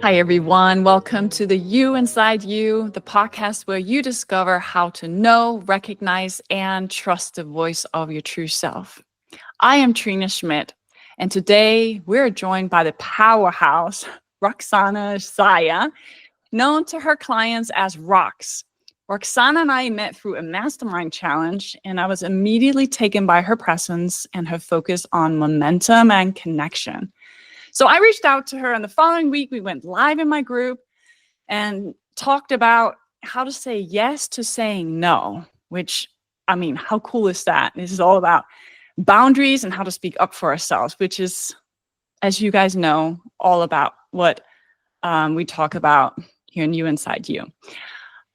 Hi, everyone. Welcome to the You Inside You, the podcast where you discover how to know, recognize, and trust the voice of your true self. I am Trina Schmidt, and today we're joined by the powerhouse, Roksana Zaya, known to her clients as Rox. Roksana and I met through a mastermind challenge, and I was immediately taken by her presence and her focus on momentum and connection. So I reached out to her, and the following week we went live in my group and talked about how to say yes to saying no, which, I mean, how cool is that? This is all about boundaries and how to speak up for ourselves, which is, as you guys know, all about what we talk about here in You Inside You.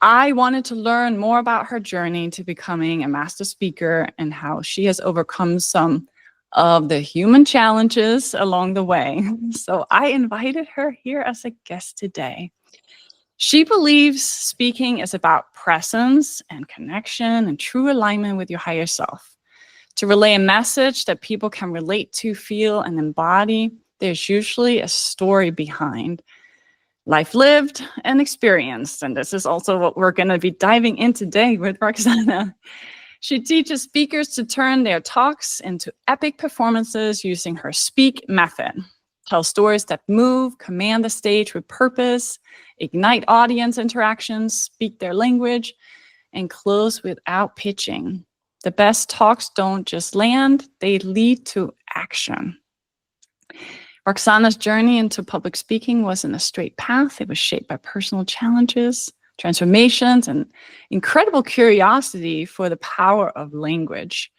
I wanted to learn more about her journey to becoming a master speaker and how she has overcome some of the human challenges along the way. So I invited her here as a guest today. She believes speaking is about presence and connection and true alignment with your higher self. To relay a message that people can relate to, feel, and embody, there's usually a story behind life lived and experienced. And this is also what we're going to be diving in today with Roksana. She teaches speakers to turn their talks into epic performances using her speak method. Tell stories that move, command the stage with purpose, ignite audience interactions, speak their language, and close without pitching. The best talks don't just land, they lead to action. Roksana's journey into public speaking wasn't a straight path. It was shaped by personal challenges, transformations, and incredible curiosity for the power of language.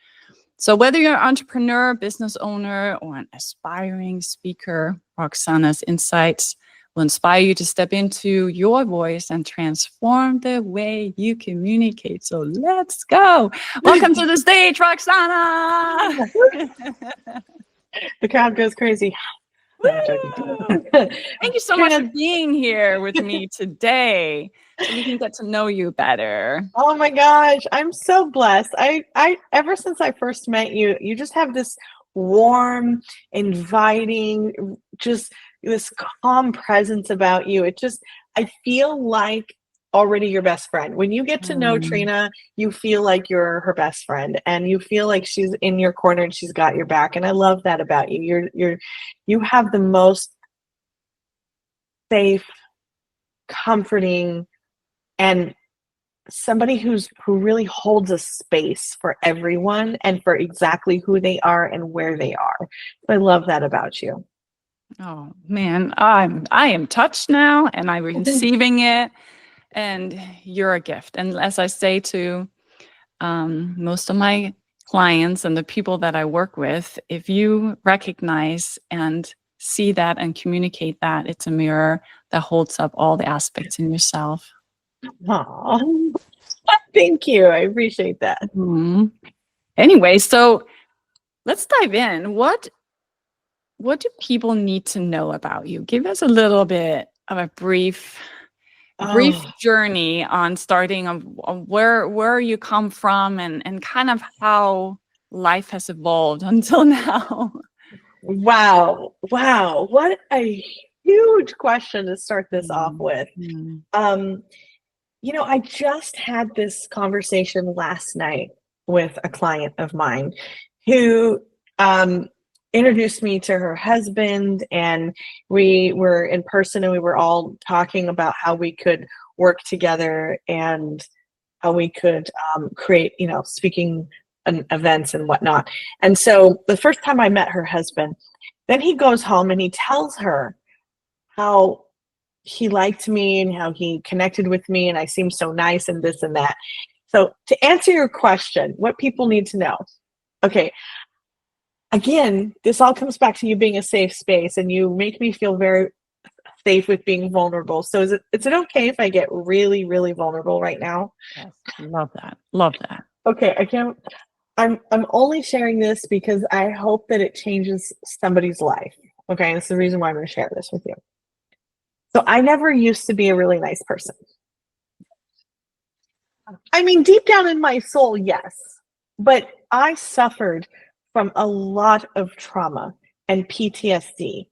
So whether you're an entrepreneur, business owner, or an aspiring speaker, Roksana's insights will inspire you to step into your voice and transform the way you communicate. So let's go. Welcome to the stage, Roksana. The crowd goes crazy. Thank you so much for being here with me today so we can get to know you better. Oh my gosh, I'm so blessed. I ever since I first met you, you just have this warm, inviting, just this calm presence about you. I feel like already your best friend. When you get to know Trina, you feel like you're her best friend and you feel like she's in your corner and she's got your back. And I love that about you. You have the most safe, comforting, and somebody who really holds a space for everyone and for exactly who they are and where they are. So I love that about you. Oh man, I am touched now and I'm receiving it. And you're a gift. And as I say to most of my clients and the people that I work with, if you recognize and see that and communicate that, it's a mirror that holds up all the aspects in yourself. Aww. Thank you. I appreciate that. Anyway, so let's dive in. What do people need to know about you? Give us a little bit of a brief journey on starting of where you come from and kind of how life has evolved until now. Wow. What a huge question to start this off with. I just had this conversation last night with a client of mine who introduced me to her husband, and we were in person and we were all talking about how we could work together and how we could create, speaking events and whatnot. And so the first time I met her husband, then he goes home and he tells her how he liked me and how he connected with me and I seemed so nice and this and that. So to answer your question, what people need to know. Okay. Again, this all comes back to you being a safe space, and you make me feel very safe with being vulnerable. So is it okay if I get really, really vulnerable right now? Yes, love that. Love that. Okay, I'm only sharing this because I hope that it changes somebody's life. Okay, that's the reason why I'm going to share this with you. So I never used to be a really nice person. I mean, deep down in my soul, yes, but I suffered from a lot of trauma and PTSD.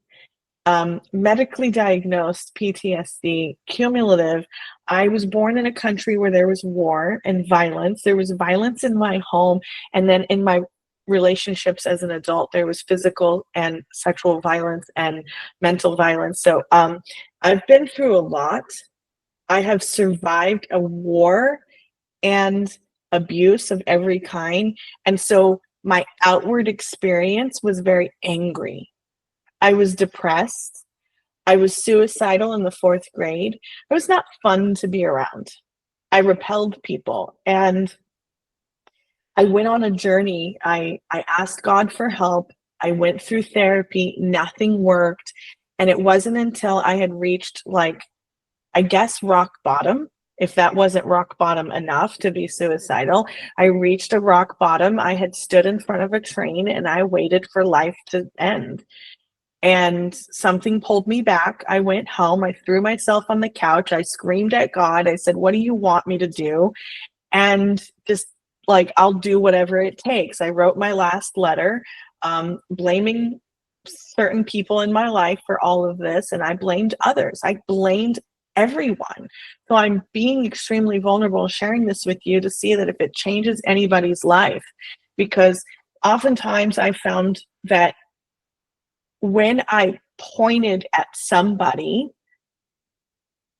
medically diagnosed PTSD, cumulative. I was born in a country where there was war and violence. There was violence in my home, and then in my relationships as an adult, there was physical and sexual violence and mental violence. So I've been through a lot. I have survived a war and abuse of every kind. And so my outward experience was very angry. I was depressed. I was suicidal in the 4th grade. It was not fun to be around. I repelled people, and I went on a journey. I asked God for help. I went through therapy. Nothing worked. And it wasn't until I had reached, like, I guess, rock bottom. If that wasn't rock bottom enough to be suicidal, I reached a rock bottom. I had stood in front of a train and I waited for life to end. And something pulled me back. I went home. I threw myself on the couch. I screamed at God. I said, "What do you want me to do?" And just like, "I'll do whatever it takes." I wrote my last letter, blaming certain people in my life for all of this. And I blamed others. I blamed everyone. So I'm being extremely vulnerable, sharing this with you to see that if it changes anybody's life, because oftentimes I found that when I pointed at somebody,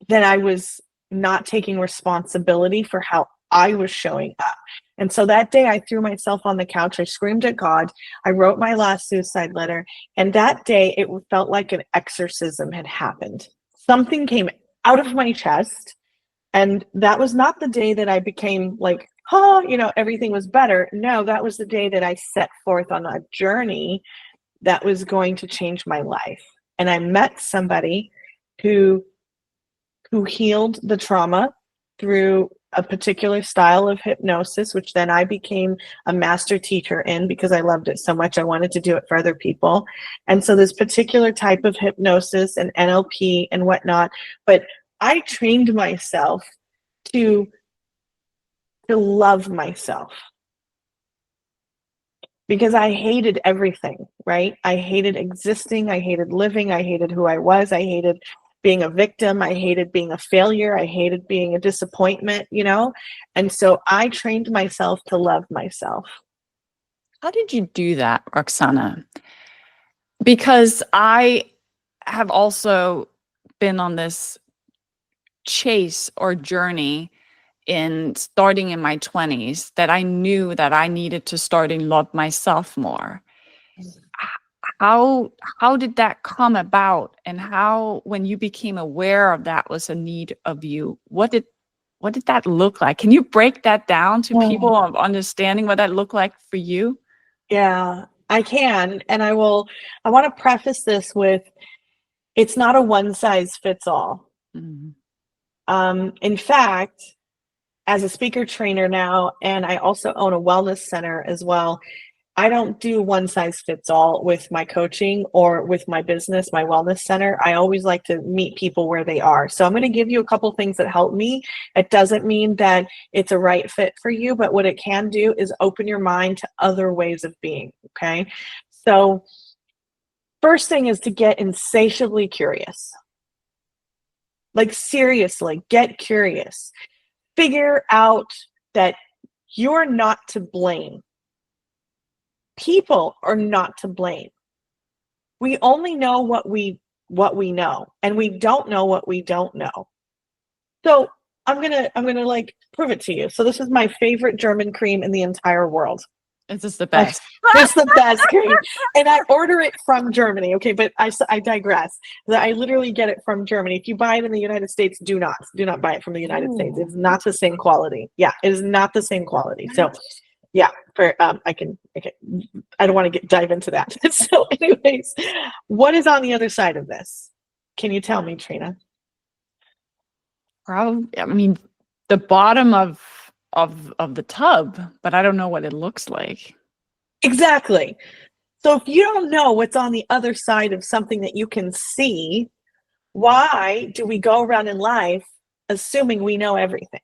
then I was not taking responsibility for how I was showing up. And so that day I threw myself on the couch. I screamed at God. I wrote my last suicide letter. And that day it felt like an exorcism had happened. Something came out of my chest. And that was not the day that I became like, oh, everything was better. No, that was the day that I set forth on a journey that was going to change my life. And I met somebody who healed the trauma through a particular style of hypnosis, which then I became a master teacher in because I loved it so much. I wanted to do it for other people. And so this particular type of hypnosis and NLP and whatnot, but I trained myself to love myself, because I hated everything, right? I hated existing. I hated living. I hated who I was. I hated being a victim. I hated being a failure. I hated being a disappointment, And so I trained myself to love myself. How did you do that, Roksana? Because I have also been on this chase or journey in starting in my 20s that I knew that I needed to start and love myself more. How did that come about, and how, when you became aware of that was a need of you, what did that look like? Can you break that down to people of understanding what that looked like for you? Yeah, I can. And I want to preface this with, it's not a one size fits all. In fact, as a speaker trainer now, and I also own a wellness center as well, I don't do one size fits all with my coaching or with my business, my wellness center. I always like to meet people where they are. So I'm going to give you a couple things that help me. It doesn't mean that it's a right fit for you, but what it can do is open your mind to other ways of being. Okay. So first thing is to get insatiably curious. Like, seriously, get curious. Figure out that you're not to blame. People are not to blame. We only know what we know, and we don't know what we don't know. So I'm gonna like prove it to you. So this is my favorite German cream in the entire world. It's just the best. It's the best cream, and I order it from Germany. Okay, but I digress. I literally get it from Germany. If you buy it in the United States, do not buy it from the United States. It's not the same quality. Yeah, it is not the same quality. So, yeah, I don't want to dive into that. So, anyways, what is on the other side of this? Can you tell me, Trina? I mean, the bottom of the tub, but I don't know what it looks like. Exactly. So if you don't know what's on the other side of something that you can see, why do we go around in life assuming we know everything?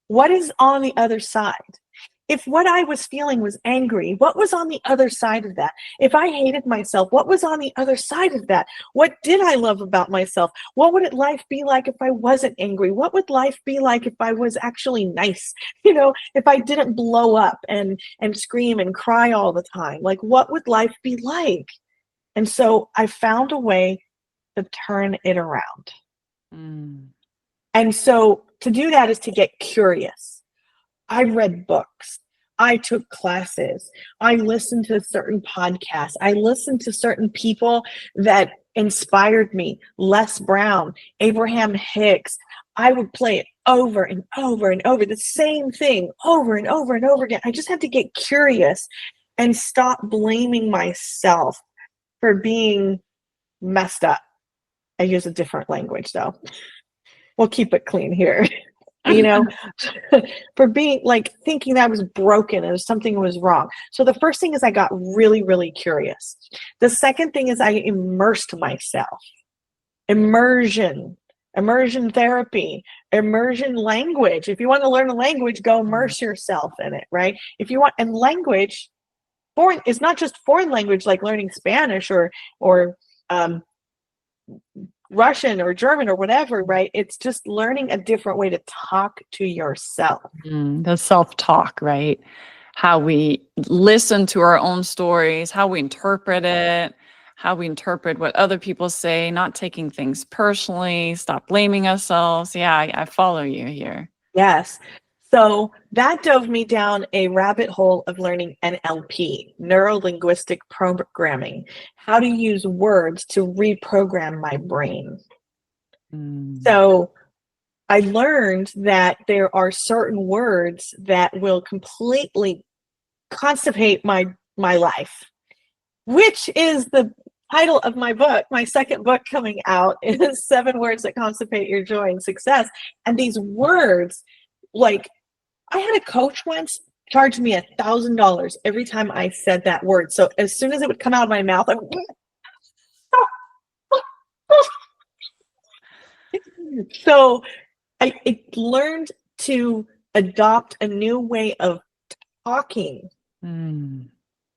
What is on the other side? if what I was feeling was angry, what was on the other side of that? If I hated myself, what was on the other side of that? What did I love about myself? What would life be like if I wasn't angry? What would life be like if I was actually nice? If I didn't blow up and scream and cry all the time, like what would life be like? And so I found a way to turn it around. Mm. And so to do that is to get curious. I read books. I took classes. I listened to certain podcasts. I listened to certain people that inspired me. Les Brown, Abraham Hicks. I would play it over and over and over, the same thing over and over and over again. I just had to get curious and stop blaming myself for being messed up. I use a different language though. We'll keep it clean here. you know, for being like thinking that I was broken and something was wrong. So the first thing is I got really, really curious. The second thing is I immersed myself. Immersion therapy, immersion language. If you want to learn a language, go immerse yourself in it, right? If you want, and language, foreign, it's not just foreign language like learning Spanish or Russian or German or whatever, right? It's just learning a different way to talk to yourself. The self-talk, right? How we listen to our own stories, how we interpret it, how we interpret what other people say, not taking things personally, stop blaming ourselves. Yeah, I follow you here. Yes. So that dove me down a rabbit hole of learning NLP, neuro-linguistic programming, how to use words to reprogram my brain. So I learned that there are certain words that will completely constipate my life, which is the title of my book. My second book coming out is 7 Words That Constipate Your Joy and Success. And these words, like, I had a coach once charge me $1,000 every time I said that word. So as soon as it would come out of my mouth, I would, so I learned to adopt a new way of talking.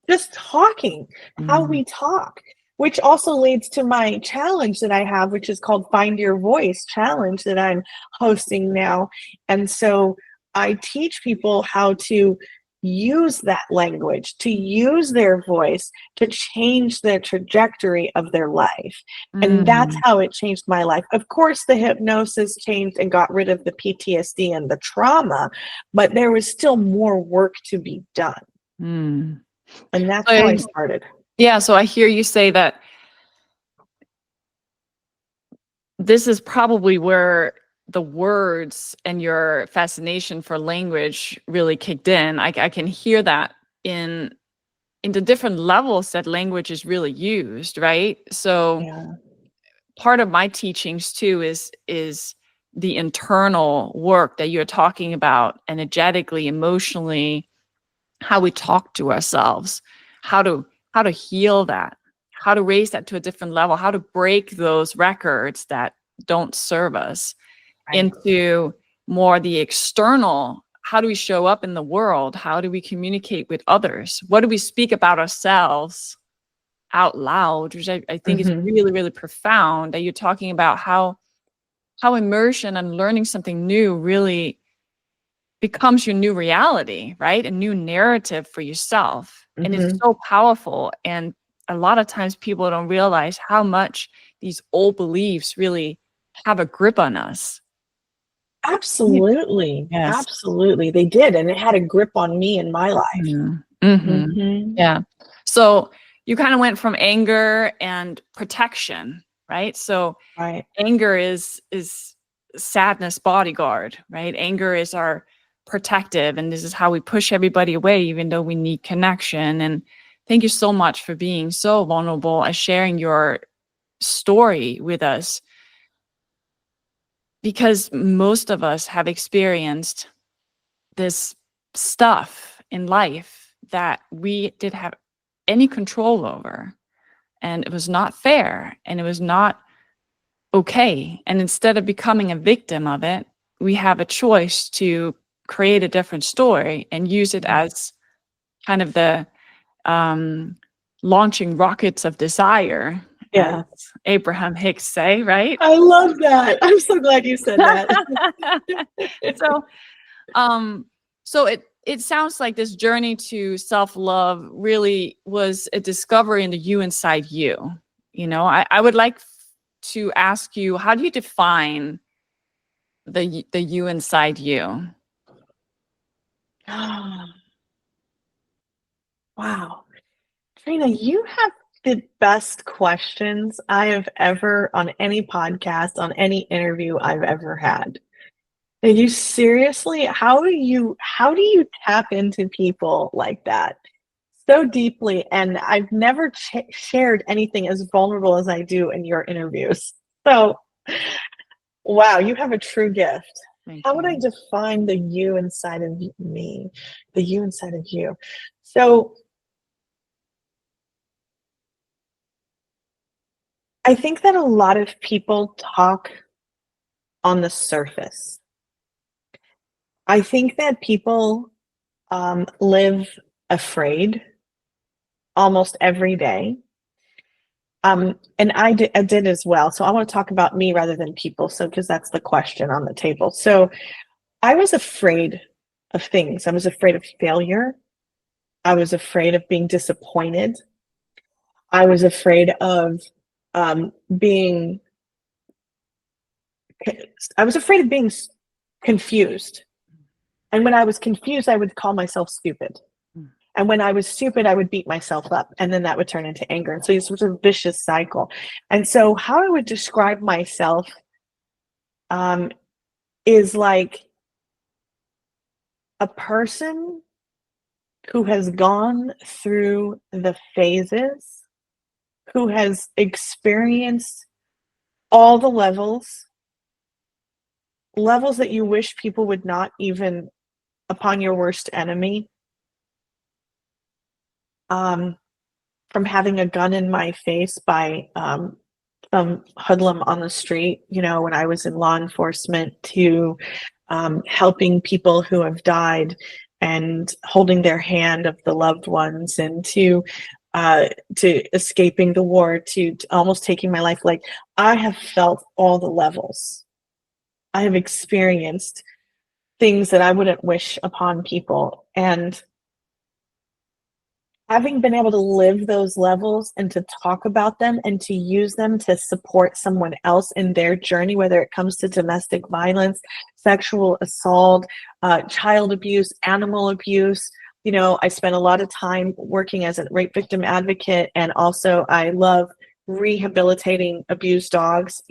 Just talking, how we talk, which also leads to my challenge that I have, which is called Find Your Voice Challenge that I'm hosting now. And so I teach people how to use that language, to use their voice to change the trajectory of their life. And that's how it changed my life. Of course, the hypnosis changed and got rid of the PTSD and the trauma, but there was still more work to be done. And that's how I started. Yeah, so I hear you say that this is probably where the words and your fascination for language really kicked in. I can hear that in the different levels that language is really used, right? So part of my teachings too is the internal work that you're talking about, energetically, emotionally, how we talk to ourselves, how to heal that, how to raise that to a different level, how to break those records that don't serve us into more the external. How do we show up in the world? How do we communicate with others? What do we speak about ourselves out loud? Which I think is really, really profound, that you're talking about how immersion and learning something new really becomes your new reality, right? A new narrative for yourself. And it's so powerful. And a lot of times people don't realize how much these old beliefs really have a grip on us. Absolutely. Yes. Absolutely. They did. And it had a grip on me in my life. Yeah. So you kind of went from anger and protection, right? So anger is sadness bodyguard, right? Anger is our protective, and this is how we push everybody away, even though we need connection. And thank you so much for being so vulnerable and sharing your story with us, because most of us have experienced this stuff in life that we didn't have any control over, and it was not fair, and it was not okay. And instead of becoming a victim of it, we have a choice to create a different story and use it as kind of the launching rockets of desire, Yeah. as Abraham Hicks say, right? I love that. I'm so glad you said that. So, so it sounds like this journey to self-love really was a discovery in the you inside you. You know, I would like to ask you, how do you define the you inside you? Wow. Trina, you have the best questions I have ever on any podcast, on any interview I've ever had. Are you seriously, how do you tap into people like that so deeply? And I've never shared anything as vulnerable as I do in your interviews. So, wow, you have a true gift. Thank How would I you. define the you inside of me? The you inside of you. So, I think that a lot of people talk on the surface. I think that people live afraid almost every day. And I did as well. So I want to talk about me rather than people. So, because that's the question on the table. So I was afraid of things. I was afraid of failure. I was afraid of being disappointed. I was afraid of being, I was afraid of being confused. And when I was confused, I would call myself stupid. And when I was stupid, I would beat myself up. And then that would turn into anger. And so it's sort of a vicious cycle. And so, how I would describe myself um, is like a person who has gone through the phases, who has experienced all the levels that you wish people would not, even upon your worst enemy. From having a gun in my face by some hoodlum on the street, when I was in law enforcement, to helping people who have died and holding their hand of the loved ones, and to escaping the war, to almost taking my life. Like, I have felt all the levels. I have experienced things that I wouldn't wish upon people. And having been able to live those levels and to talk about them and to use them to support someone else in their journey, whether it comes to domestic violence, sexual assault, child abuse, animal abuse. I spent a lot of time working as a rape victim advocate, and also I love rehabilitating abused dogs,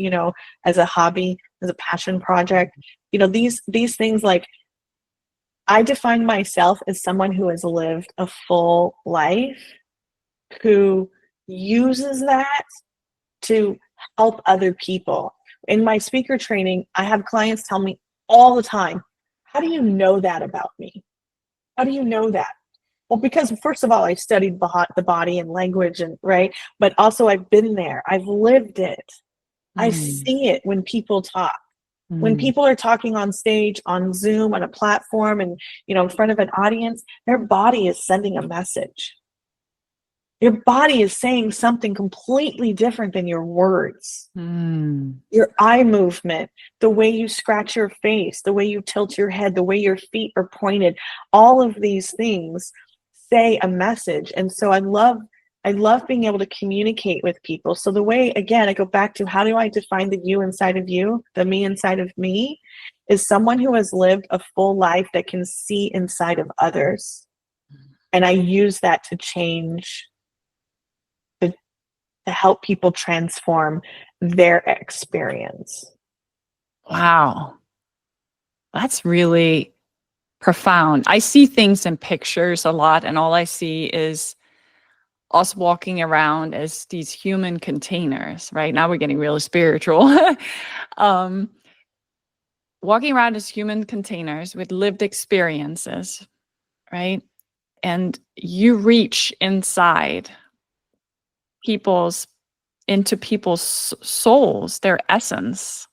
as a hobby, as a passion project. These things, like, I define myself as someone who has lived a full life, who uses that to help other people. In my speaker training, I have clients tell me all the time, how do you know that about me? How do you know that? Well, because first of all, I studied the body and language, and right, but also I've been there. I've lived it. I see it when people talk. When people are talking on stage, on Zoom, on a platform, and in front of an audience, their body is sending a message. Your body is saying something completely different than your words. Your eye movement, the way you scratch your face, the way you tilt your head, the way your feet are pointed, all of these things say a message. And so I love being able to communicate with people. So the way, again, I go back to, how do I define the you inside of you, the me inside of me, is someone who has lived a full life that can see inside of others. And I use that to change, to help people transform their experience. Wow. That's really profound. I see things in pictures a lot, and all I see is us walking around as these human containers. Right now, we're getting really spiritual. Walking around as human containers with lived experiences, right? And you reach inside into people's souls, their essence,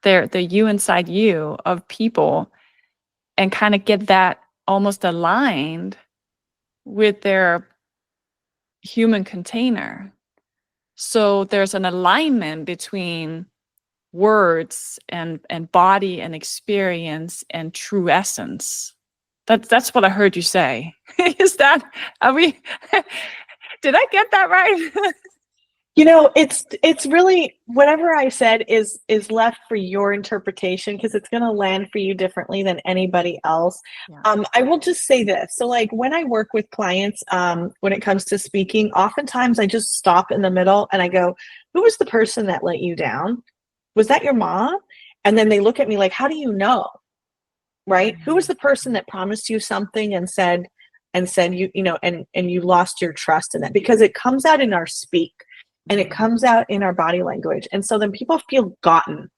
the you inside you of people. and kind of get that almost aligned with their human container. So there's an alignment between words and body and experience and true essence. That's what I heard you say. Is that, are we, did I get that right? You know, it's really whatever I said is left for your interpretation, because it's going to land for you differently than anybody else. Yeah. I will just say this. So like when I work with clients, when it comes to speaking, oftentimes I just stop in the middle and I go, who was the person that let you down? Was that your mom? And then they look at me like, how do you know? Right? Who was the person that promised you something and said you know, and you lost your trust in that? Because it comes out in our speak. And it comes out in our body language. And so then people feel gotten,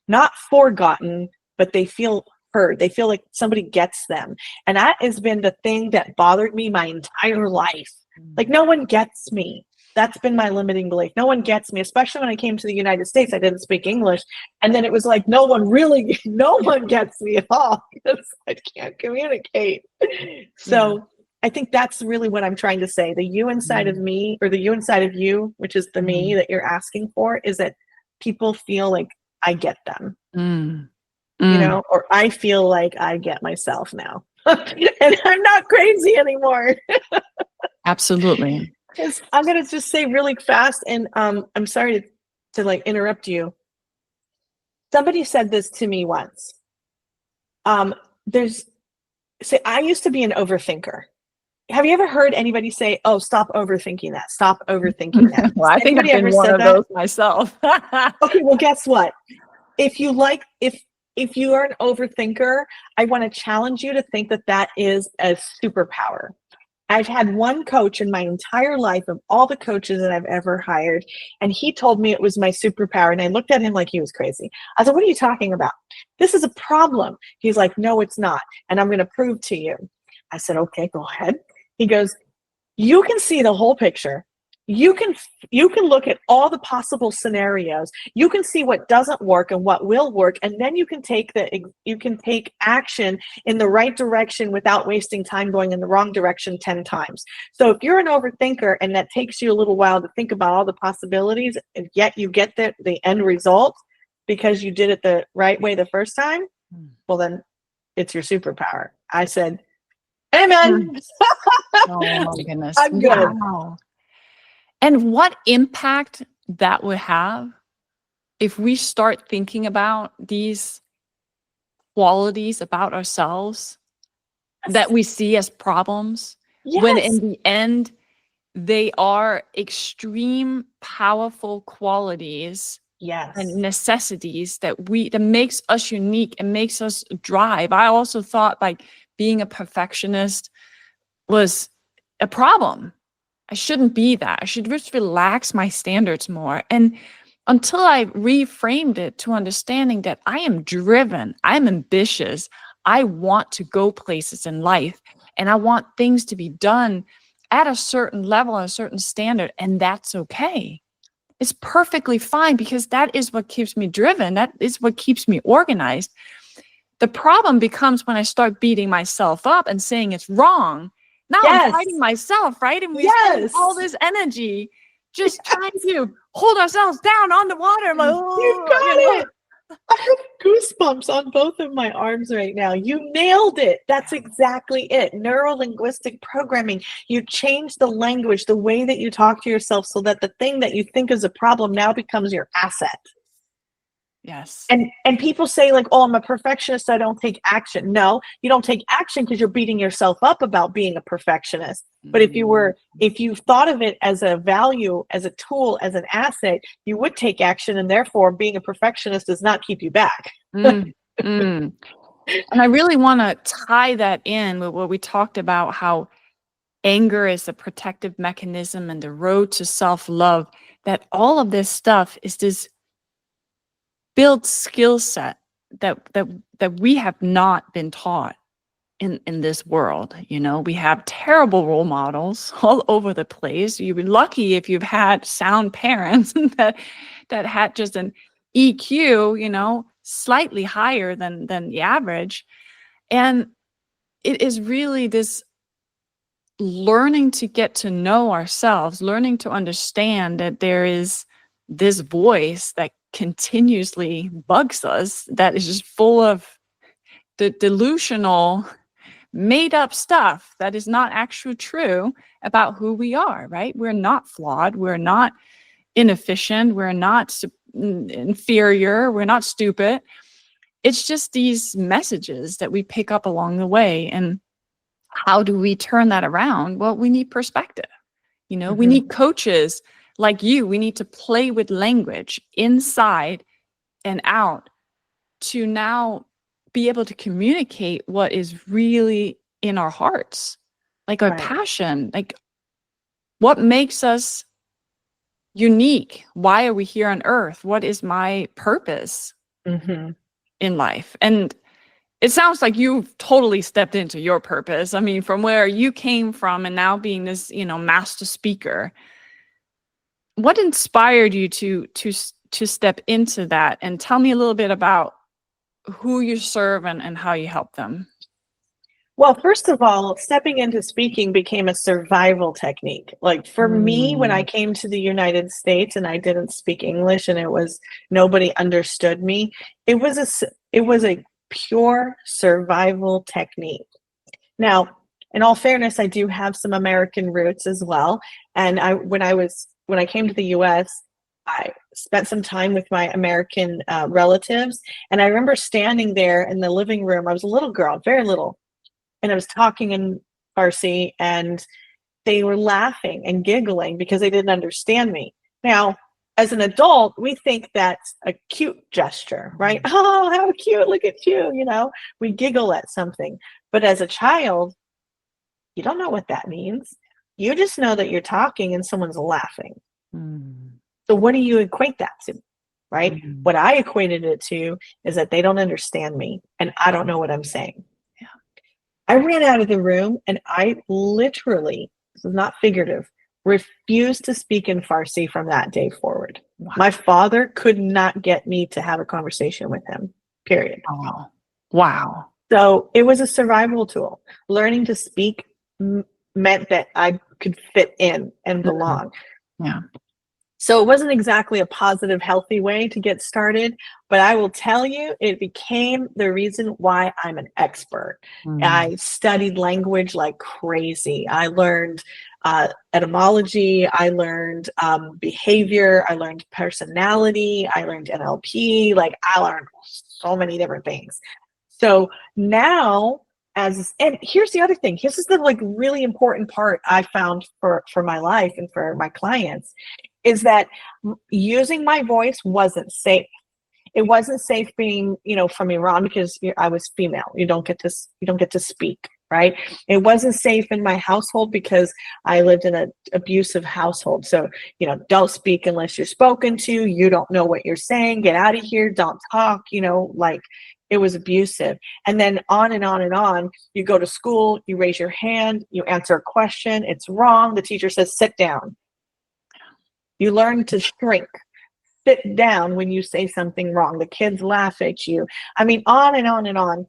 not forgotten, but they feel heard. They feel like somebody gets them. And that has been the thing that bothered me my entire life. Like, no one gets me. That's been my limiting belief. No one gets me, especially when I came to the United States. I didn't speak English. And then it was like, no one gets me at all because I can't communicate. So I think that's really what I'm trying to say. The you inside of me, or the you inside of you, which is the me that you're asking for, is that people feel like I get them, you know, or I feel like I get myself now. And I'm not crazy anymore. Absolutely. I'm going to just say really fast, and I'm sorry to like interrupt you. Somebody said this to me once. I used to be an overthinker. Have you ever heard anybody say, "Oh, stop overthinking that. Stop overthinking that"? Well, I think I've been one of those myself. Okay, well, guess what? If you are an overthinker, I want to challenge you to think that is a superpower. I've had one coach in my entire life of all the coaches that I've ever hired, and he told me it was my superpower. And I looked at him like he was crazy. I said, "What are you talking about? This is a problem." He's like, "No, it's not. And I'm going to prove to you." I said, "Okay, go ahead." He goes, "You can see the whole picture. You can look at all the possible scenarios. You can see what doesn't work and what will work, and then you can take action in the right direction without wasting time going in the wrong direction 10 times. So if you're an overthinker and that takes you a little while to think about all the possibilities, and yet you get the end result because you did it the right way the first time, well, then it's your superpower." I said, "Amen." Oh my goodness. I'm good. Wow. And what impact that would have if we start thinking about these qualities about ourselves that we see as problems, when in the end, they are extreme, powerful qualities and necessities that makes us unique and makes us drive. I also thought like being a perfectionist was a problem. I shouldn't be that. I should just relax my standards more. And until I reframed it to understanding that I am driven, I'm ambitious, I want to go places in life, and I want things to be done at a certain level, a certain standard, and that's okay. It's perfectly fine because that is what keeps me driven. That is what keeps me organized. The problem becomes when I start beating myself up and saying it's wrong. Now I'm fighting myself, right? And we spend all this energy just trying to hold ourselves down on the water. I'm like, You got it. I have goosebumps on both of my arms right now. You nailed it. That's exactly it. Neuro-linguistic programming. You change the language, the way that you talk to yourself, so that the thing that you think is a problem now becomes your asset. Yes. And people say like, "Oh, I'm a perfectionist, so I don't take action." No, you don't take action because you're beating yourself up about being a perfectionist. But if you thought of it as a value, as a tool, as an asset, you would take action, and therefore being a perfectionist does not keep you back. And I really want to tie that in with what we talked about, how anger is a protective mechanism and the road to self-love, that all of this stuff is this built skill set that we have not been taught in this world. You know, we have terrible role models all over the place. You're lucky if you've had sound parents that had just an EQ, you know, slightly higher than the average. And it is really this learning to get to know ourselves, learning to understand that there is this voice that continuously bugs us, that is just full of the delusional, made up stuff that is not actually true about who we are, right? We're not flawed. We're not inefficient. We're not inferior. We're not stupid. It's just these messages that we pick up along the way. And how do we turn that around? Well, we need perspective. You know, we need coaches like you. We need to play with language inside and out to now be able to communicate what is really in our hearts, like our passion, like what makes us unique. Why are we here on earth? What is my purpose in life? And it sounds like you've totally stepped into your purpose. I mean, from where you came from and now being this, you know, master speaker. What inspired you to step into that? And tell me a little bit about who you serve and how you help them. Well, first of all, stepping into speaking became a survival technique. Like for me, when I came to the United States and I didn't speak English and nobody understood me, it was a pure survival technique. Now, in all fairness, I do have some American roots as well. And when I came to the US, I spent some time with my American relatives. And I remember standing there in the living room. I was a little girl, very little. And I was talking in Farsi, and they were laughing and giggling because they didn't understand me. Now, as an adult, we think that's a cute gesture, right? Oh, how cute, look at you, you know, we giggle at something. But as a child, you don't know what that means. You just know that you're talking and someone's laughing. So what do you equate that to, right? What I equated it to is that they don't understand me and I don't know what I'm saying. I ran out of the room and I literally, this is not figurative, refused to speak in Farsi from that day forward. Wow. My father could not get me to have a conversation with him, period. Wow. So it was a survival tool. Learning to speak meant that I could fit in and belong. Yeah. So it wasn't exactly a positive, healthy way to get started, but I will tell you, it became the reason why I'm an expert. I studied language like crazy. I learned etymology. I learned behavior. I learned personality. I learned NLP. Like I learned so many different things. So now, and here's the other thing. This is the like really important part I found for my life and for my clients, is that using my voice wasn't safe. It wasn't safe being, you know, from Iran because I was female. You don't get to speak, right? It wasn't safe in my household because I lived in an abusive household. So, you know, don't speak unless you're spoken to. You don't know what you're saying. Get out of here. Don't talk. You know, like it was abusive. And then on and on and on. You go to school. You raise your hand. You answer a question. It's wrong. The teacher says, sit down. You learn to shrink, sit down when you say something wrong. The kids laugh at you. I mean, on and on and on.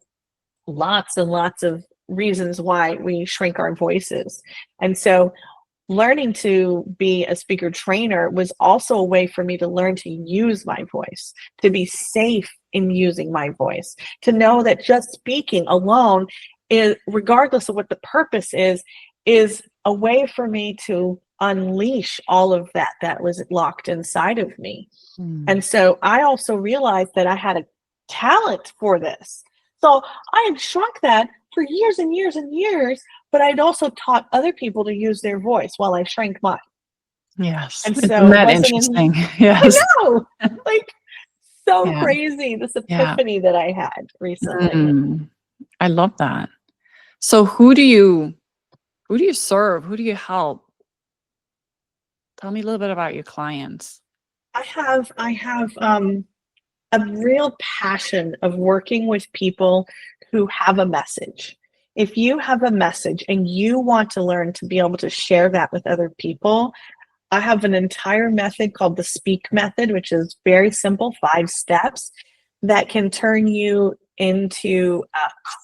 Lots and lots of reasons why we shrink our voices. And so learning to be a speaker trainer was also a way for me to learn to use my voice, to be safe in using my voice, to know that just speaking alone, is, regardless of what the purpose is a way for me to unleash all of that was locked inside of me. And so I also realized that I had a talent for this. So I had shrunk that for years and years and years, but I'd also taught other people to use their voice while I shrank mine. Yes. And so Isn't that interesting? Yes. I know. Like so crazy, this epiphany that I had recently. I love that. So who do you serve? Who do you help? Tell me a little bit about your clients. I have a real passion of working with people who have a message. If you have a message and you want to learn to be able to share that with other people, I have an entire method called the Speak Method, which is very simple, 5 steps that can turn you into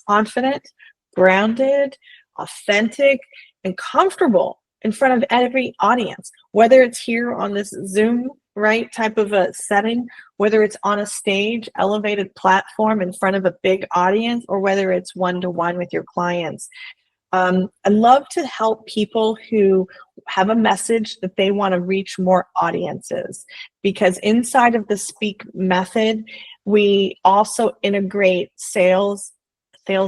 confident, grounded, authentic, and comfortable in front of every audience, whether it's here on this Zoom, right, type of a setting, whether it's on a stage, elevated platform in front of a big audience, or whether it's one-to-one with your clients. I love to help people who have a message that they want to reach more audiences, because inside of the Speak method, we also integrate sales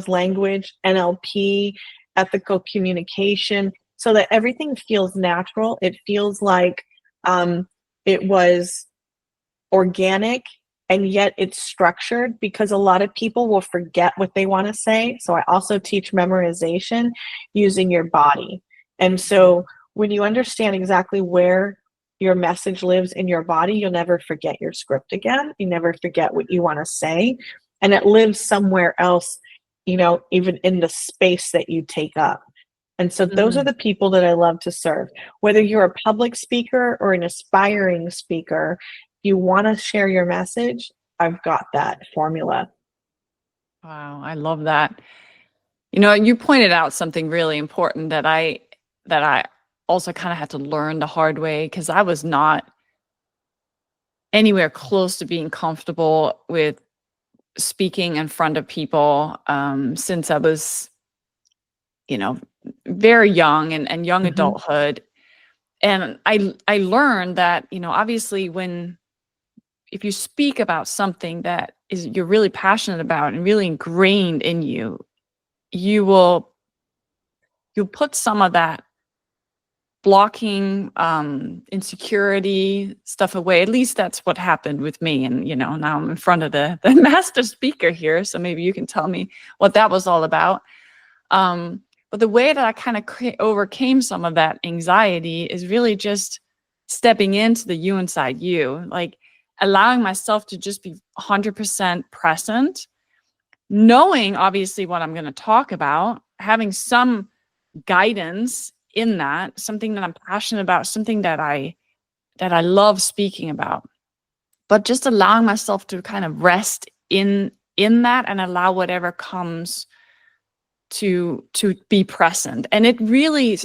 language, NLP, ethical communication, so that everything feels natural. It feels like it was organic, and yet it's structured, because a lot of people will forget what they want to say. So I also teach memorization using your body. And so when you understand exactly where your message lives in your body, you'll never forget your script again. You never forget what you want to say. And it lives somewhere else, even in the space that you take up. And so those are the people that I love to serve. Whether you're a public speaker or an aspiring speaker, if you want to share your message, I've got that formula. Wow, I love that. You pointed out something really important that I also kind of had to learn the hard way, because I was not anywhere close to being comfortable with speaking in front of people since I was, very young and young adulthood. And I learned that, obviously if you speak about something that you're really passionate about and really ingrained in you, you'll put some of that blocking insecurity stuff away. At least that's what happened with me. And now I'm in front of the master speaker here, so maybe you can tell me what that was all about. But the way that I kind of overcame some of that anxiety is really just stepping into the you inside you, like allowing myself to just be 100% present, knowing obviously what I'm going to talk about, having some guidance in that, something that I'm passionate about, something that I love speaking about, but just allowing myself to kind of rest in that and allow whatever comes to be present. And it really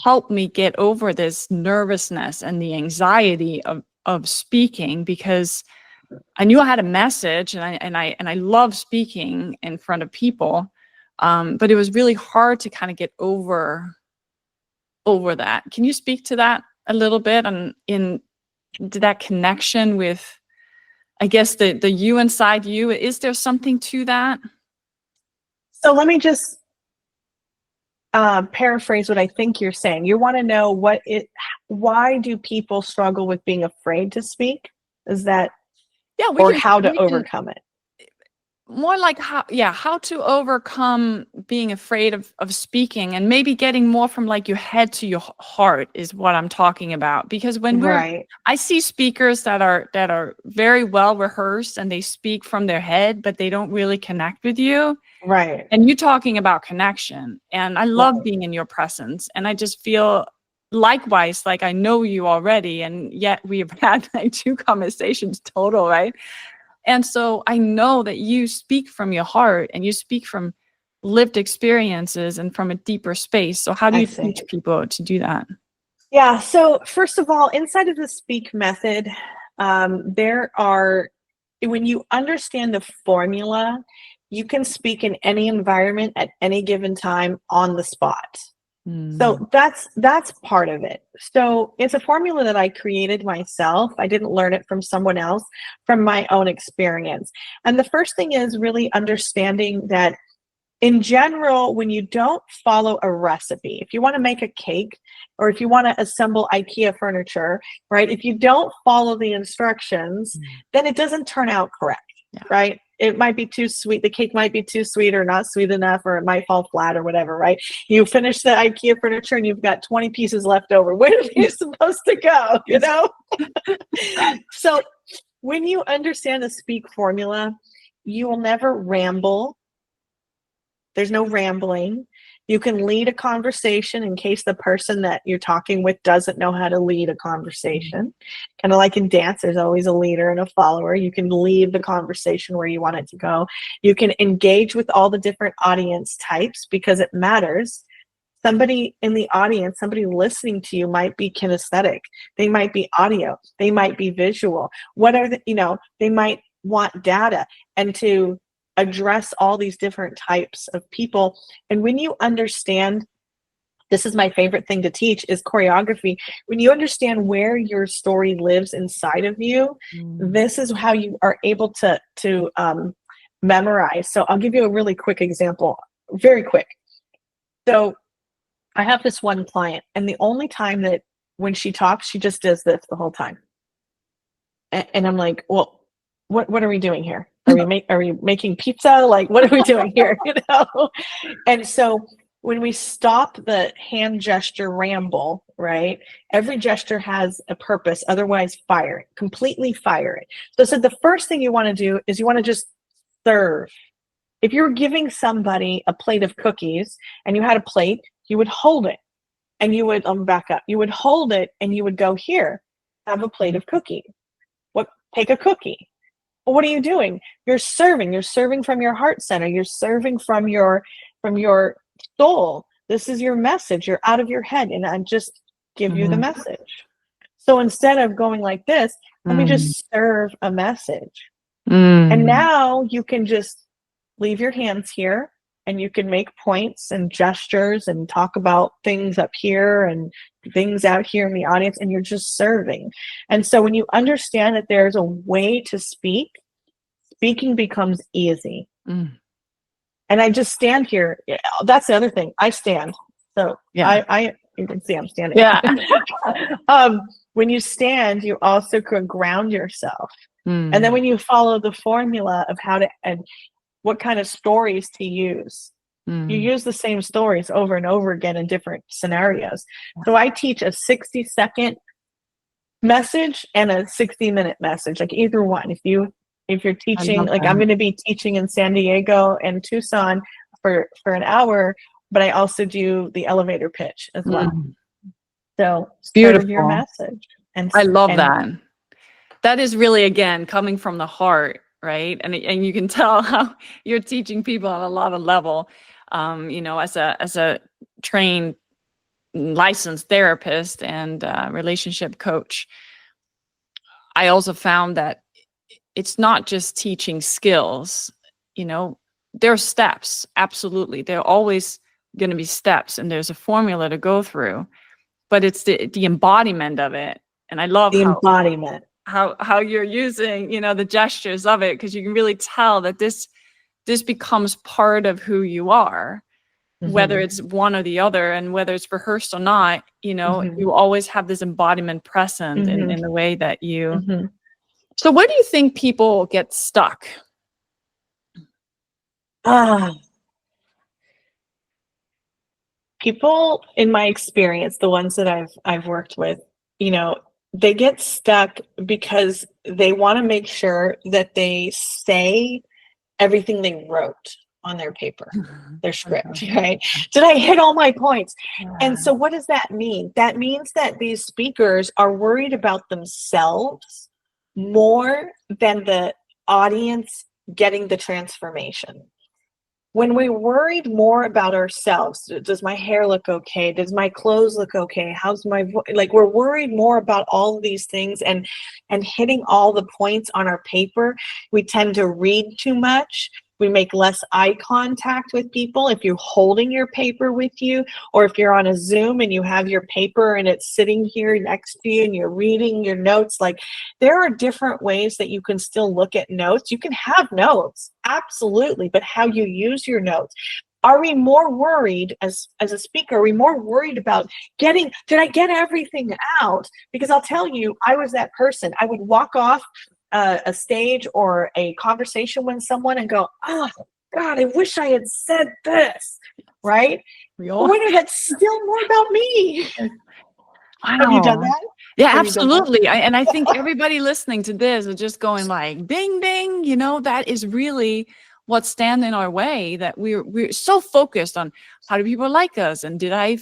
helped me get over this nervousness and the anxiety of speaking, because I knew I had a message, and I love speaking in front of people, but it was really hard to kind of get over that. Can you speak to that a little bit, and to that connection with, I guess, the you inside you? Is there something to that? So let me just paraphrase what I think you're saying. You want to know why do people struggle with being afraid to speak? Is that, Yeah, or how to overcome it? More like how to overcome being afraid of speaking, and maybe getting more from like your head to your heart is what I'm talking about. Because I see speakers that are very well rehearsed and they speak from their head, but they don't really connect with you. Right. And you talking about connection, and I love being in your presence, and I just feel likewise, like I know you already, and yet we've had like 2 conversations total, right? And so I know that you speak from your heart, and you speak from lived experiences and from a deeper space. So how do you teach people to do that? Yeah. So first of all, inside of the Speak method, when you understand the formula, you can speak in any environment at any given time on the spot. So that's part of it. So it's a formula that I created myself. I didn't learn it from someone else, from my own experience. And the first thing is really understanding that in general, when you don't follow a recipe, if you want to make a cake, or if you want to assemble IKEA furniture, right? If you don't follow the instructions, then it doesn't turn out correct, right? It might be too sweet. The cake might be too sweet or not sweet enough, or it might fall flat or whatever, right? You finish the IKEA furniture and you've got 20 pieces left over. Where are you supposed to go, you know? So when you understand the Speak formula, you will never ramble. There's no rambling. You can lead a conversation in case the person that you're talking with doesn't know how to lead a conversation. Kind of like in dance, there's always a leader and a follower. You can lead the conversation where you want it to go. You can engage with all the different audience types because it matters. Somebody in the audience, somebody listening to you might be kinesthetic. They might be audio. They might be visual. What are the, they might want data, and to address all these different types of people. And when you understand, this is my favorite thing to teach, is choreography. When you understand where your story lives inside of you, this is how you are able to memorize. So I'll give you a really quick example, very quick. So I have this one client, and the only time that when she talks, she just does this the whole time. And I'm like, well, what are we doing here? Are we making pizza? Like, what are we doing here? And so when we stop the hand gesture ramble, right? Every gesture has a purpose. Otherwise, fire it. Completely fire it. So I said the first thing you want to do is you want to just serve. If you're giving somebody a plate of cookies and you had a plate, you would hold it and you would back up. You would hold it and you would go, here, have a plate of cookies. Take a cookie. Well, what are you doing? You're serving from your heart center. You're serving from your soul. This is your message. You're out of your head, and I just give you the message. So instead of going like this, let me just serve a message. And now you can just leave your hands here, and you can make points and gestures and talk about things up here and things out here in the audience, and you're just serving. And so when you understand that there's a way to speak, speaking becomes easy. And I just stand here. That's the other thing. I stand. So yeah, you can see I'm standing. Yeah. When you stand, you also can ground yourself. And then when you follow the formula of how to and what kind of stories to use. You use the same stories over and over again in different scenarios. So I teach a 60-second message and a 60-minute message, like either one. If you're teaching, like I'm going to be teaching in San Diego and Tucson for an hour, but I also do the elevator pitch as well. So serve your message. And I love that. That is really, again, coming from the heart. Right. And you can tell how you're teaching people on a lot of level, as a trained licensed therapist and relationship coach. I also found that it's not just teaching skills, there are steps. Absolutely. There are always going to be steps, and there's a formula to go through, but it's the embodiment of it. And I love the embodiment. How you're using, the gestures of it, because you can really tell that this becomes part of who you are, whether it's one or the other, and whether it's rehearsed or not, you always have this embodiment present in the way that you. So where do you think people get stuck? People, in my experience, the ones that I've worked with, they get stuck because they want to make sure that they say everything they wrote on their paper, their script, right? Did I hit all my points? And so what does that mean? That means that these speakers are worried about themselves more than the audience getting the transformation. When we're worried more about ourselves, does my hair look okay? Does my clothes look okay? How's my voice? Like, we're worried more about all of these things and hitting all the points on our paper. We tend to read too much. We make less eye contact with people. If you're holding your paper with you, or if you're on a Zoom and you have your paper and it's sitting here next to you and you're reading your notes, like, there are different ways that you can still look at notes. You can have notes, absolutely, but how you use your notes. Are we more worried as a speaker? Are we more worried about did I get everything out? Because I'll tell you, I was that person. I would walk off a stage or a conversation with someone and go, oh God, I wish I had said this, right? Wait, that's still more about me. Have you done that? Yeah, absolutely. And I think everybody listening to this is just going like, ding, ding, that is really what stand in our way, that we're so focused on how do people like us, and did I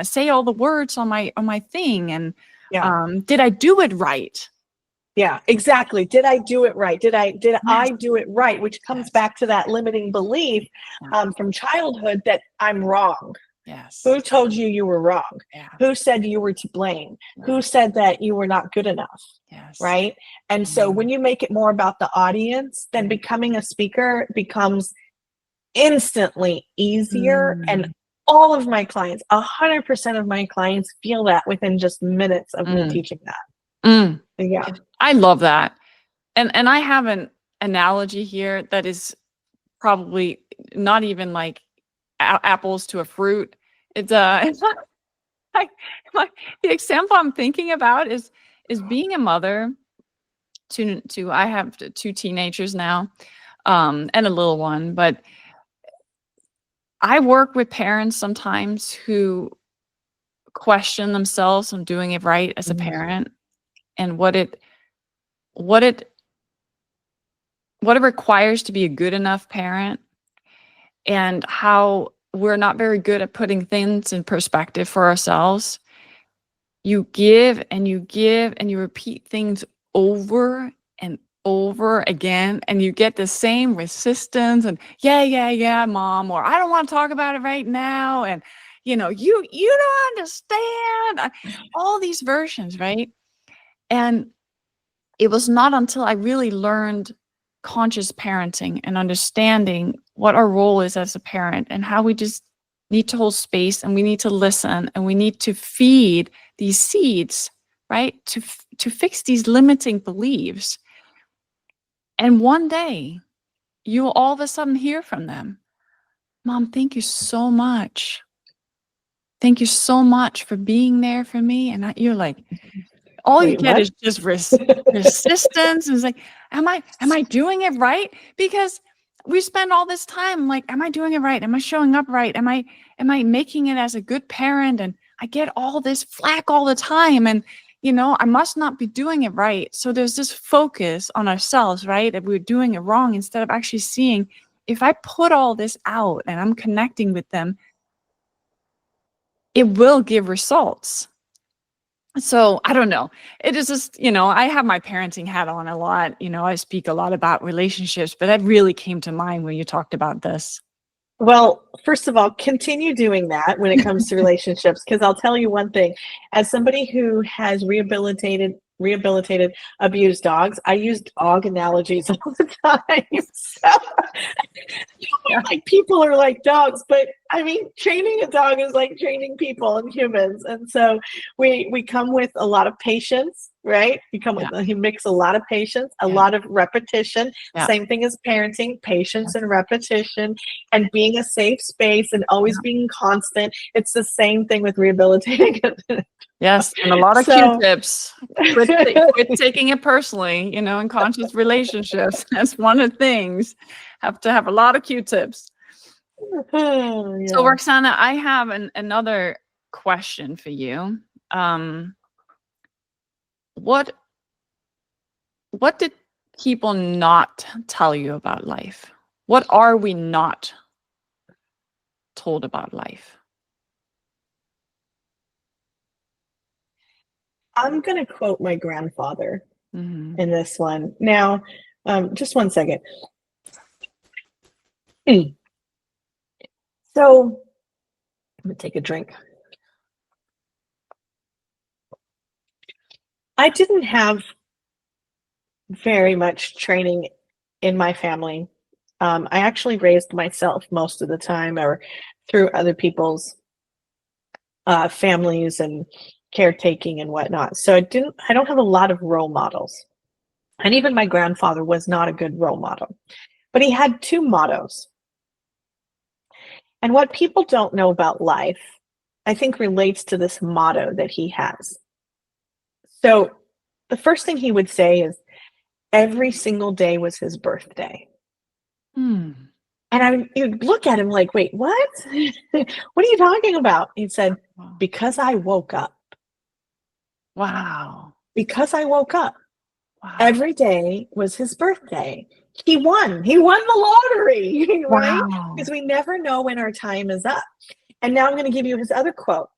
say all the words on my thing, and Yeah. did I do it right? Yeah, exactly. Did I do it right? Did I Yes. do it right? Which comes Yes. back to that limiting belief from childhood that I'm wrong. Yes. Who told you you were wrong? Yeah. Who said you were to blame? Who said that you were not good enough? Yes. Right? And so when you make it more about the audience, then becoming a speaker becomes instantly easier. And all of my clients, 100% of my clients feel that within just minutes of me teaching that. Yeah. I love that. And I have an analogy here that is probably not even like apples to a fruit. It's like the example I'm thinking about is being a mother to I have two teenagers now, and a little one, but I work with parents sometimes who question themselves on doing it right as a parent, and what it requires to be a good enough parent, and how we're not very good at putting things in perspective for ourselves. You give and you give and you repeat things over and over again, and you get the same resistance, and yeah, mom, or I don't want to talk about it right now, and you don't understand, all these versions, right? And it was not until I really learned conscious parenting and understanding what our role is as a parent, and how we just need to hold space, and we need to listen, and we need to feed these seeds, right? To fix these limiting beliefs. And one day you'll all of a sudden hear from them, Mom, thank you so much. Thank you so much for being there for me. And you're like, all you Wait, get what? is just resistance. It's like, am I doing it right? Because we spend all this time like, am I doing it right? Am I showing up right? Am I making it as a good parent? And I get all this flack all the time, and I must not be doing it right. So there's this focus on ourselves, right? That we're doing it wrong, instead of actually seeing, if I put all this out and I'm connecting with them, it will give results. So I don't know. It is just, I have my parenting hat on a lot. I speak a lot about relationships, but that really came to mind when you talked about this. Well, first of all, continue doing that when it comes to relationships, because I'll tell you one thing. As somebody who has rehabilitated abused dogs, I use dog analogies all the time. So, like people are like dogs, but I mean, training a dog is like training people and humans. And so we come with a lot of patience, right? He mix a lot of patience, a lot of repetition. Same thing as parenting, patience and repetition, and being a safe space, and always being constant. It's the same thing with rehabilitating. Yes, and a lot of Q-tips. Quit taking it personally, in conscious relationships. That's one of the things. Have to have a lot of Q-tips. So, Roksana, I have another question for you. What did people not tell you about life? What are we not told about life? I'm going to quote my grandfather in this one. Now, just one second. So, I'm going to take a drink. I didn't have very much training in my family. I actually raised myself most of the time, or through other people's families and caretaking and whatnot. So I don't have a lot of role models. And even my grandfather was not a good role model, but he had two mottos. And what people don't know about life, I think, relates to this motto that he has. So the first thing he would say is, every single day was his birthday. And you'd look at him like, wait, what? What are you talking about? He said, because I woke up. Wow. Because I woke up. Wow. Every day was his birthday. He won. He won the lottery, right? Wow. Because we never know when our time is up. And now I'm going to give you his other quote.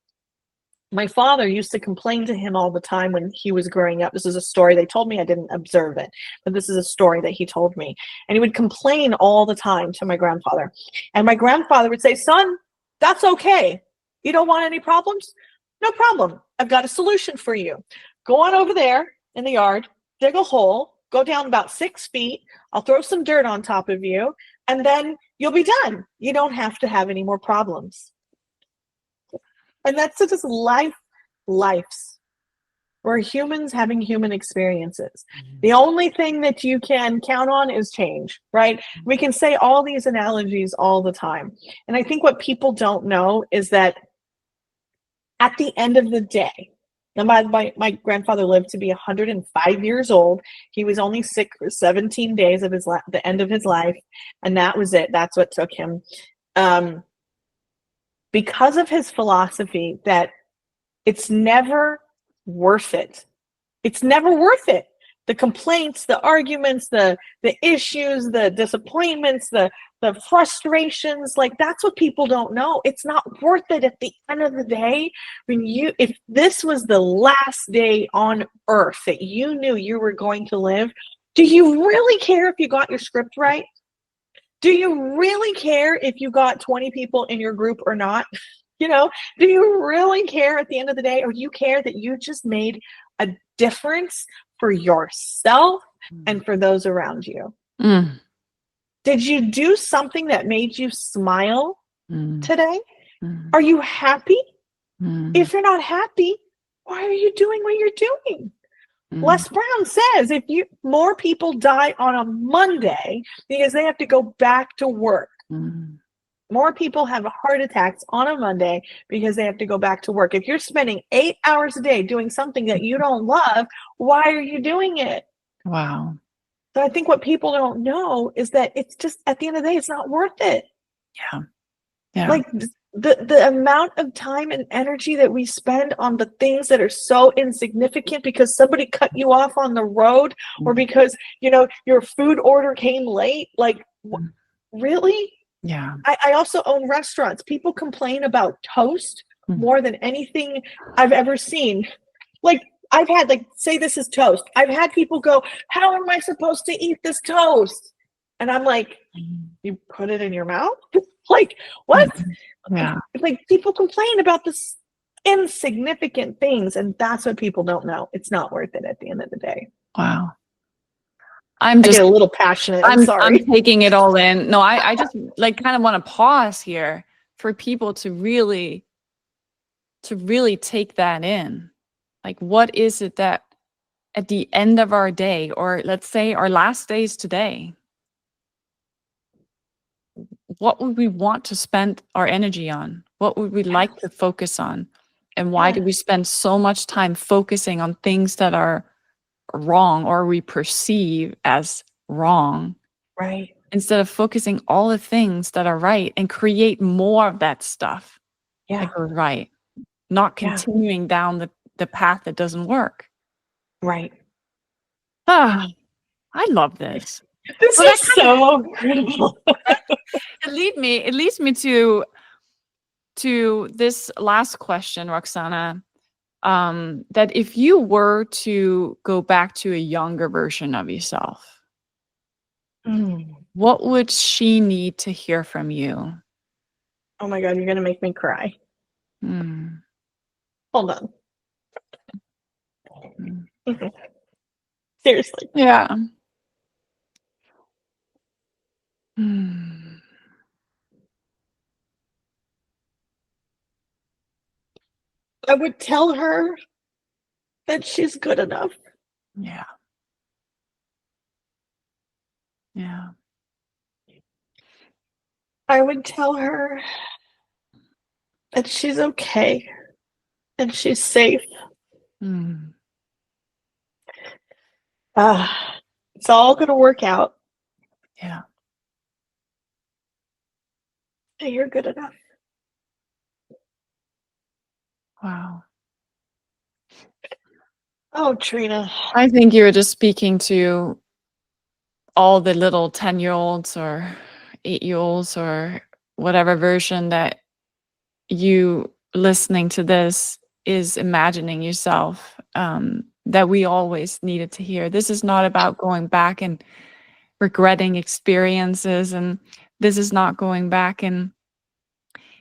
My father used to complain to him all the time when he was growing up. This is a story they told me. I didn't observe it, but this is a story that he told me. And he would complain all the time to my grandfather. And my grandfather would say, son, that's okay. You don't want any problems? No problem. I've got a solution for you. Go on over there in the yard, dig a hole, go down about 6 feet. I'll throw some dirt on top of you, and then you'll be done. You don't have to have any more problems. And that's just lives. We're humans having human experiences. The only thing that you can count on is change, right? We can say all these analogies all the time. And I think what people don't know is that at the end of the day, my grandfather lived to be 105 years old. He was only sick for 17 days of the end of his life, and that was it. That's what took him. Because of his philosophy that it's never worth it. It's never worth it. The complaints, the arguments, the issues, the disappointments, the frustrations, like that's what people don't know. It's not worth it at the end of the day. If this was the last day on earth that you knew you were going to live, do you really care if you got your script right? Do you really care if you got 20 people in your group or not? Do you really care at the end of the day, or do you care that you just made a difference for yourself and for those around you? Mm. Did you do something that made you smile today? Mm. Are you happy? Mm. If you're not happy, why are you doing what you're doing? Mm. Les Brown says more people die on a Monday because they have to go back to work. More people have heart attacks on a Monday because they have to go back to work. If you're spending 8 hours a day doing something that you don't love, why are you doing it? Wow. So I think what people don't know is that it's just, at the end of the day, it's not worth it. Yeah. Yeah. Like the amount of time and energy that we spend on the things that are so insignificant because somebody cut you off on the road, or because, your food order came late. Like, really? Yeah. I also own restaurants. People complain about toast more than anything I've ever seen. Like, I've had, say this is toast. I've had people go, how am I supposed to eat this toast? And I'm like, you put it in your mouth? Like, what? Yeah. Like, people complain about this insignificant things, and that's what people don't know. It's not worth it at the end of the day. Wow. I get a little passionate. I'm sorry. I'm taking it all in. No, I just kind of want to pause here for people to really take that in. Like, what is it that at the end of our day, or let's say our last days today, what would we want to spend our energy on? What would we like to focus on? And why do we spend so much time focusing on things that are wrong or we perceive as wrong? Right. Instead of focusing all the things that are right and create more of that stuff that goes right, not continuing down the path that doesn't work. Right. Ah, I love this. This is so incredible. It leads me to this last question, Roksana. That if you were to go back to a younger version of yourself, what would she need to hear from you? Oh my God, you're going to make me cry. Hold on. Seriously. Yeah. I would tell her that she's good enough. Yeah. Yeah. I would tell her that she's okay and she's safe. It's all going to work out. Yeah. And you're good enough. Wow. Oh, Trina. I think you were just speaking to all the little 10-year-olds or 8-year-olds or whatever version that you listening to this is imagining yourself, that we always needed to hear. This is not about going back and regretting experiences, and this is not going back and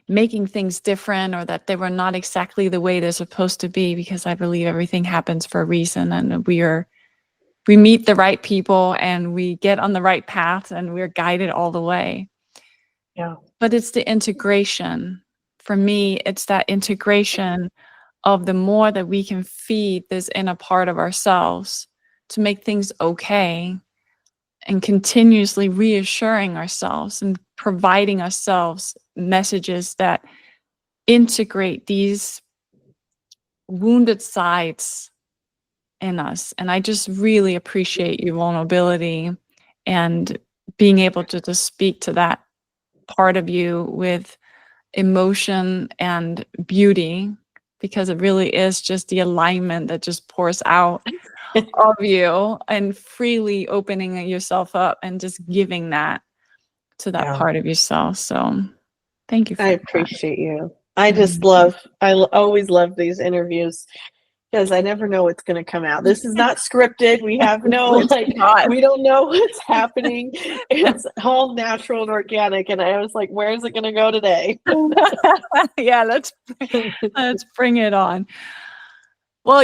making things different or that they were not exactly the way they're supposed to be, because I believe everything happens for a reason, and we meet the right people and we get on the right path and we're guided all the way. Yeah. But it's the integration. For me, it's that integration of the more that we can feed this inner part of ourselves to make things okay, and continuously reassuring ourselves and providing ourselves messages that integrate these wounded sides in us. And I just really appreciate your vulnerability and being able to just speak to that part of you with emotion and beauty, because it really is just the alignment that just pours out of you, and freely opening yourself up and just giving that to that Yeah. part of yourself. So thank you I for that. appreciate you. I just Mhm. love, always love these interviews because I never know what's going to come out. This is not scripted. We have no, It's not. we don't know what's happening. It's all natural and organic. And I was like, where is it going to go today? Yeah, let's bring it on. Well,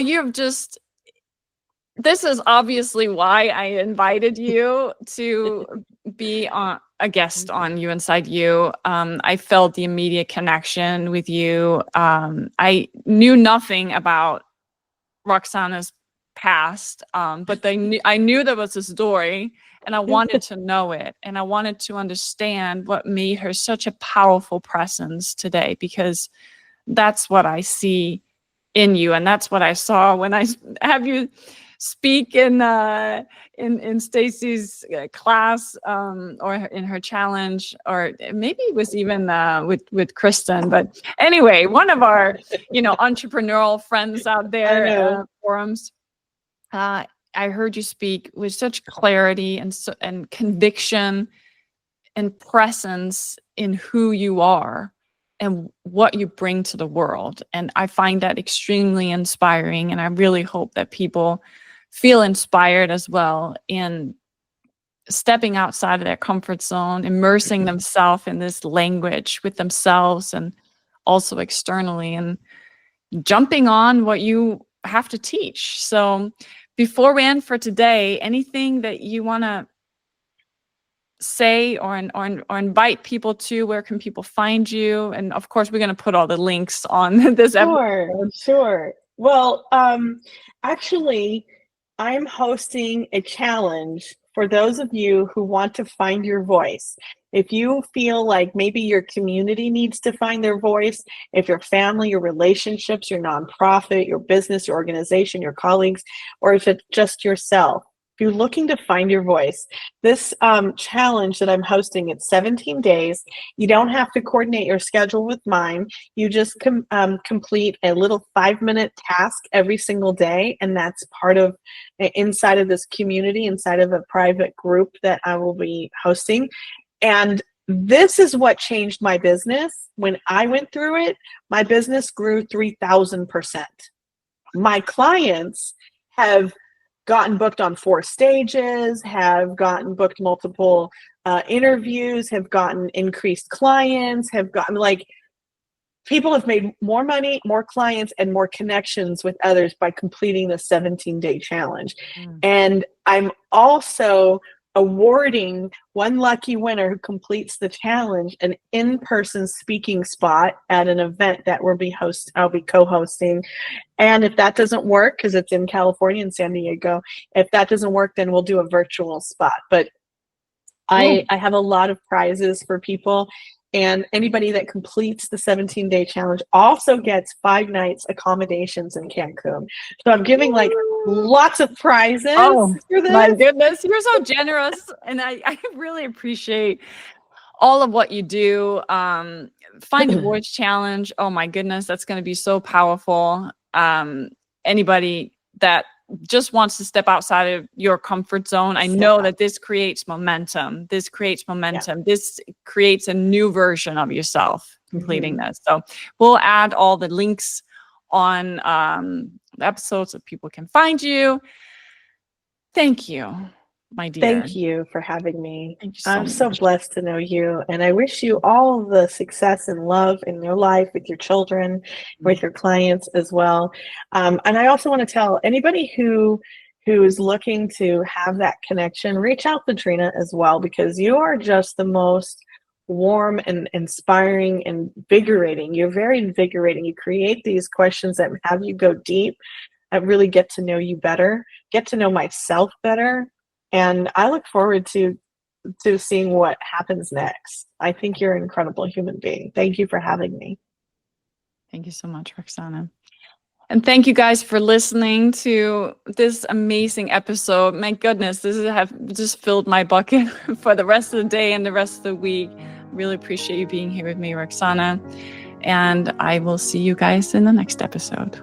this is obviously why I invited you to be a guest on You Inside You. I felt the immediate connection with you. I knew nothing about Roksana's past, but I knew there was a story, and I wanted to know it, and I wanted to understand what made her such a powerful presence today, because that's what I see in you, and that's what I saw when I have you speak in Stacy's class, or in her challenge, or maybe it was even with Kristen. But anyway, one of our entrepreneurial friends out I there, know. forums. I heard you speak with such clarity and conviction and presence in who you are and what you bring to the world. And I find that extremely inspiring. And I really hope that people feel inspired as well in stepping outside of their comfort zone, immersing themselves in this language with themselves and also externally, and jumping on what you have to teach. So before we end for today, anything that you want to say or invite people to? Where can people find you? And of course, we're going to put all the links on this episode. Sure. Well, actually, I'm hosting a challenge for those of you who want to find your voice. If you feel like maybe your community needs to find their voice, if your family, your relationships, your nonprofit, your business, your organization, your colleagues, or if it's just yourself, if you're looking to find your voice, this challenge that I'm hosting, it's 17 days. You don't have to coordinate your schedule with mine. You just complete a little 5-minute task every single day, and that's part of inside of this community, inside of a private group that I will be hosting. And this is what changed my business. When I went through it, my business grew 3,000%. My clients have gotten booked on 4 stages, have gotten booked multiple interviews, have gotten increased clients, have gotten people have made more money, more clients, and more connections with others by completing the 17-day challenge. And I'm also awarding one lucky winner who completes the challenge an in-person speaking spot at an event that I'll be co-hosting. And if that doesn't work, because it's in California and San Diego, if that doesn't work, then we'll do a virtual spot. But I have a lot of prizes for people, and anybody that completes the 17-day challenge also gets 5 nights accommodations in Cancun. So I'm giving lots of prizes Oh for this. my goodness, you're so generous, and I really appreciate all of what you do. Find a Voice challenge. Oh my goodness, that's going to be so powerful. Anybody that just wants to step outside of your comfort zone, I know that this creates momentum. This creates momentum. This creates a new version of yourself completing this. So we'll add all the links on the episodes so people can find you. Thank you, my dear. Thank you for having me. Thank you so I'm so much. blessed to know you, and I wish you all the success and love in your life with your children, with your clients as well. And I also want to tell anybody who is looking to have that connection, reach out to Trina as well, because you are just the most warm and inspiring and invigorating. You're very invigorating. You create these questions that have you go deep. I really get to know you better, get to know myself better. And I look forward to seeing what happens next. I think you're an incredible human being. Thank you for having me. Thank you so much, Roksana. And thank you guys for listening to this amazing episode. My goodness, this have just filled my bucket for the rest of the day and the rest of the week. Really appreciate you being here with me, Roksana. And I will see you guys in the next episode.